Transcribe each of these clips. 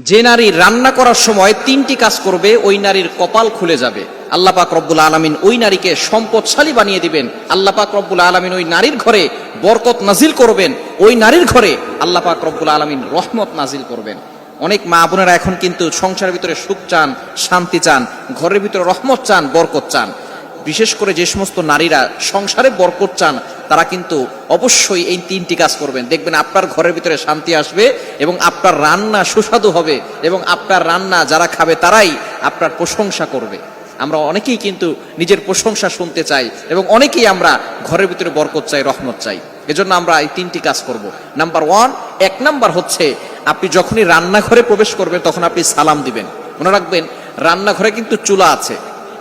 যে নারী রান্না করার সময় তিনটি কাজ করবে ওই নারীর কপাল খুলে যাবে। আল্লাহ পাক রব্বুল আলামিন ওই নারীকে সম্পদশালী বানিয়ে দিবেন। আল্লাহ পাক রব্বুল আলামিন ওই নারীর ঘরে বরকত নাজিল করবেন। ওই নারীর ঘরে আল্লাহ পাক রব্বুল আলামিন রহমত নাজিল করবেন। অনেক মা বোনেরা এখন কিন্তু সংসারের ভিতরে সুখ চান, শান্তি চান, ঘরের ভিতরে রহমত চান, বরকত চান। বিশেষ করে যে সমস্ত নারীরা সংসারে বরকত চান তারা কিন্তু অবশ্যই এই তিনটি কাজ করবেন। দেখবেন আপনার ঘরের ভিতরে শান্তি আসবে এবং আপনার রান্না সুস্বাদু হবে এবং আপনার রান্না যারা খাবে তারাই আপনার প্রশংসা করবে। আমরা অনেকেই কিন্তু নিজের প্রশংসা শুনতে চাই এবং অনেকেই আমরা ঘরের ভিতরে বরকত চাই, রহমত চাই। এজন্য আমরা এই তিনটি কাজ করব। নাম্বার 1, 1 নাম্বার হচ্ছে আপনি যখনই রান্নাঘরে প্রবেশ করবেন তখন আপনি সালাম দিবেন। মনে রাখবেন রান্নাঘরে কিন্তু চুলা আছে।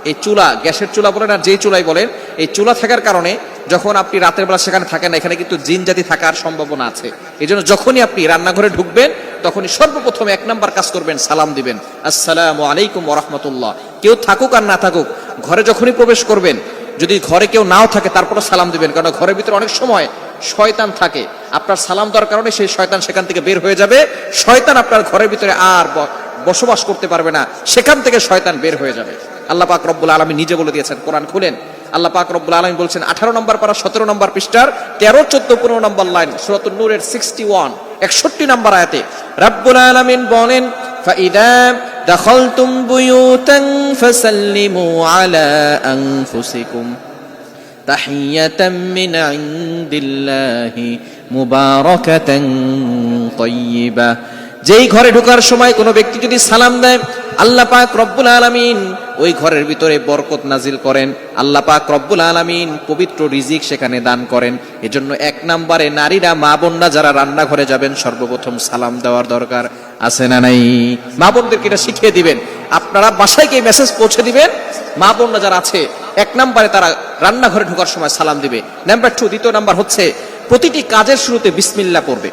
এই চুলা, গ্যাসের চুলা বলেন আর যেই চুলাই বলেন, এই চুলা থাকার কারণে যখন আপনি রাতের বেলা সেখানে থাকেন না, এখানে কিন্তু জিন জাতি থাকার সম্ভাবনা আছে। এই জন্য যখনই আপনি রান্নাঘরে ঢুকবেন তখনই সর্বপ্রথম 1 নাম্বার কাজ করবেন, সালাম দিবেন, আসসালামু আলাইকুম ওয়া রাহমাতুল্লাহ। কেউ থাকুক আর না থাকুক, ঘরে যখনই প্রবেশ করবেন, যদি ঘরে কেউ নাও থাকে তারপরে সালাম দিবেন, কারণ ঘরের ভিতরে অনেক সময় শয়তান থাকে। আপনার সালাম দেওয়ার কারণে সেই শয়তান সেখান থেকে বের হয়ে যাবে। শয়তান আপনার ঘরের ভিতরে আর বসবাস করতে পারবে না, সেখান থেকে শয়তান বের হয়ে যাবে। আল্লাহ পাক রব্বুল আলামিন নিজে বলে দিয়েছেন, কোরআন খুলেন, আল্লাহ পাক রব্বুল আলামিন বলছেন 18 নম্বর পারা 17 নম্বর পৃষ্ঠার 13, 14, 15 নম্বর লাইন, সূরাতুন নূরের 61, 61 নম্বর আয়াতে রব্বুল আলামিন বলেন, ফাইদা দাখালতুম বুয়ুতান ফাসাল্লিমু আলা আনফুসিকুম তাহিয়াতাম মিন ইনদিল্লাহি মুবারাকাতান তাইয়্যিবা। যেই ঘরে ঢোকার সময় কোনো ব্যক্তি যদি সালাম দেয়, আল্লাহ পাক রব্বুল আলামিন ওই ঘরের ভিতরে বরকত নাজিল করেন। আল্লাহ পাক রব্বুল আলামিন পবিত্র রিজিক সেখানে দান করেন। এজন্য 1 নম্বরে নারীরা, মা বোনরা যারা রান্নাঘরে যাবেন সর্বপ্রথম সালাম দেওয়ার দরকার আছে না নাই? মা বোনদেরকে এটা শিখিয়ে দিবেন। আপনারা বাসায় গিয়ে মেসেজ পৌঁছে দিবেন, মা বোনরা যারা আছে 1 নম্বরে তারা রান্নাঘরে ঢোকার সময় সালাম দিবে। নাম্বার 2, দ্বিতীয় নাম্বার হচ্ছে প্রতিটি কাজের শুরুতে বিসমিল্লাহ পড়বে।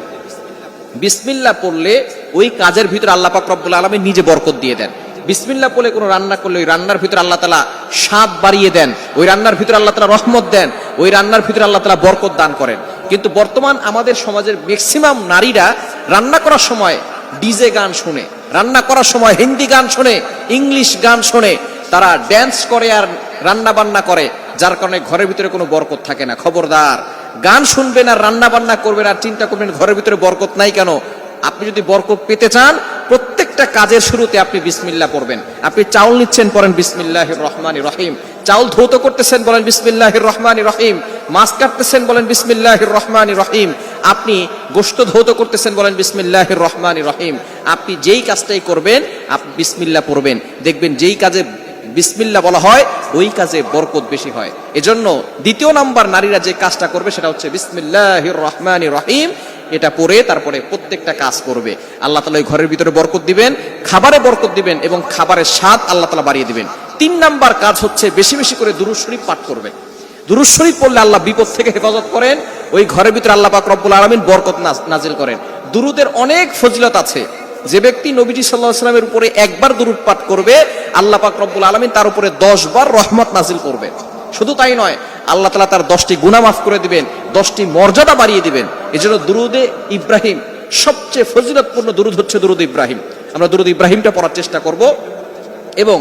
বিসমিল্লাহ পড়লে ওই কাজের ভিতরে আল্লাহ পাক রব্বুল আলামিন নিজে বরকত দিয়ে দেন। বিসমিল্লাহ পড়লে কোনো রান্না করলে ওই রান্নার ভিতরে আল্লাহ তাআলা স্বাদ বাড়িয়ে দেন, ওই রান্নার ভিতরে আল্লাহ তাআলা রহমত দেন, ওই রান্নার ভিতরে আল্লাহ তাআলা বরকত দান করেন। কিন্তু বর্তমান আমাদের সমাজের ম্যাক্সিমাম নারীরা রান্না করার সময় ডিজে গান শুনে, রান্না করার সময় হিন্দি গান শুনে, ইংলিশ গান শুনে, তারা ড্যান্স করে আর রান্না বান্না করে, যার কারণে ঘরের ভিতরে কোনো বরকত থাকে না। খবরদার, গান শুনবেন আর রান্না বান্না করবেন আর চিন্তা করবেন ঘরের ভিতরে বরকত নাই কেন। আপনি যদি বরকত পেতে চান, প্রত্যেকটা কাজের শুরুতে আপনি বিসমিল্লাহ পড়বেন। আপনি চাউল নিচ্ছেন, পড়েন বিসমিল্লাহির রহমানির রহিম। চাউল ধৌত করতেছেন, বলেন বিসমিল্লাহির রহমানির রহিম। মাছ কাটতেছেন, বলেন বিসমিল্লাহির রহমানির রহিম। আপনি গোশত ধৌত করতেছেন, বলেন বিসমিল্লাহির রহমানির রহিম। আপনি যেই কাজটাই করবেন আপনি বিসমিল্লাহ পড়বেন, দেখবেন যেই কাজে বিসমিল্লাহ বলা হয় ওই কাজে বরকত বেশি হয়। এজন্য 2 নাম্বার নারীরা যে কাজটা করবে সেটা হচ্ছে বিসমিল্লাহির রহমানির রহিম। এটা পড়ে তারপরে প্রত্যেকটা কাজ করবে। আল্লাহ তাআলা ওই ঘরের ভিতরে বরকত দিবেন, খাবারে বরকত দিবেন এবং খাবারের স্বাদ আল্লাহ তাআলা বাড়িয়ে দিবেন। 3 নাম্বার কাজ হচ্ছে বেশি বেশি করে দুরূদ শরীফ পাঠ করবে। দুরূদ শরীফ পড়লে আল্লাহ বিপদ থেকে হেফাজত করেন, ওই ঘরের ভিতরে আল্লাহ পাক রব্বুল আলামিন বরকত নাজিল করেন। দুরুদের অনেক ফজিলত আছে। যে ব্যক্তি নবীজি সাল্লাল্লাহু আলাইহি ওয়াসাল্লামের উপরে একবার দুরূদ পাঠ করবে, আল্লাহ পাক রব্বুল আলামিন তার উপরে 10 বার রহমত নাজিল করবে। শুধু তাই নয়, আল্লাহ তাআলা তার 10টি গুনাহ মাফ করে দিবেন, 10টি মর্যাদা বাড়িয়ে দিবেন। এজন্য দুরুদে ইব্রাহিম, সবচেয়ে ফজিলতপূর্ণ দুরুদ হচ্ছে দুরুদ ইব্রাহিম। আমরা দুরুদ ইব্রাহিমটা পড়ার চেষ্টা করব এবং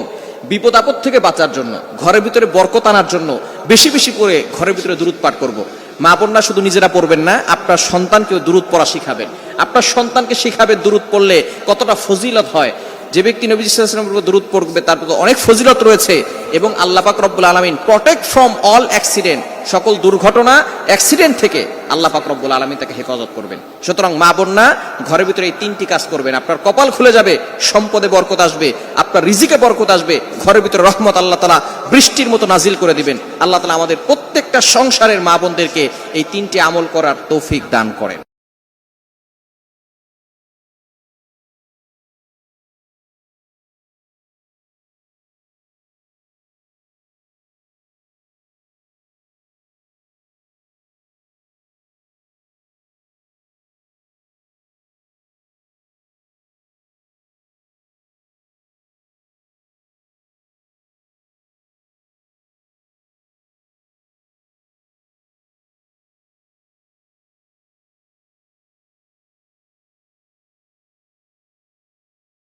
বিপদ আপদ থেকে বাঁচার জন্য, ঘরের ভিতরে বরকত আনার জন্য বেশি বেশি করে ঘরের ভিতরে দুরুদ পাঠ করব। মা বোনরা শুধু নিজেরা পড়বেন না, আপনার সন্তানকেও দুরুদ পড়া শিখাবেন। আপনার সন্তানকে শিখাবেন দুরুদ পড়লে কতটা ফজিলত হয়। যে ব্যক্তি নবী সাল্লাল্লাহু আলাইহি ওয়াসাল্লামের উপর দুরুদ পড়বে তার প্রতি অনেক ফজিলত রয়েছে এবং আল্লাহ পাক রব্বুল আলামিন প্রটেক্ট ফ্রম অল অ্যাক্সিডেন্ট, সকল দুর্ঘটনা, অ্যাক্সিডেন্ট থেকে আল্লাহ পাক রব্বুল আলামিন তাকে হেফাজত করবেন। সুতরাং মা বোনরা ঘরের ভিতরে এই 3টি কাজ করবেন, আপনার কপাল খুলে যাবে, সম্পদে বরকত আসবে, আপনার রিজিকে বরকত আসবে, ঘরের ভিতরে রহমত আল্লাহ তাআলা বৃষ্টির মতো নাজিল করে দিবেন। আল্লাহ তাআলা আমাদের প্রত্যেকটা সংসারের মা বোনদেরকে এই 3টি আমল করার তৌফিক দান করেন।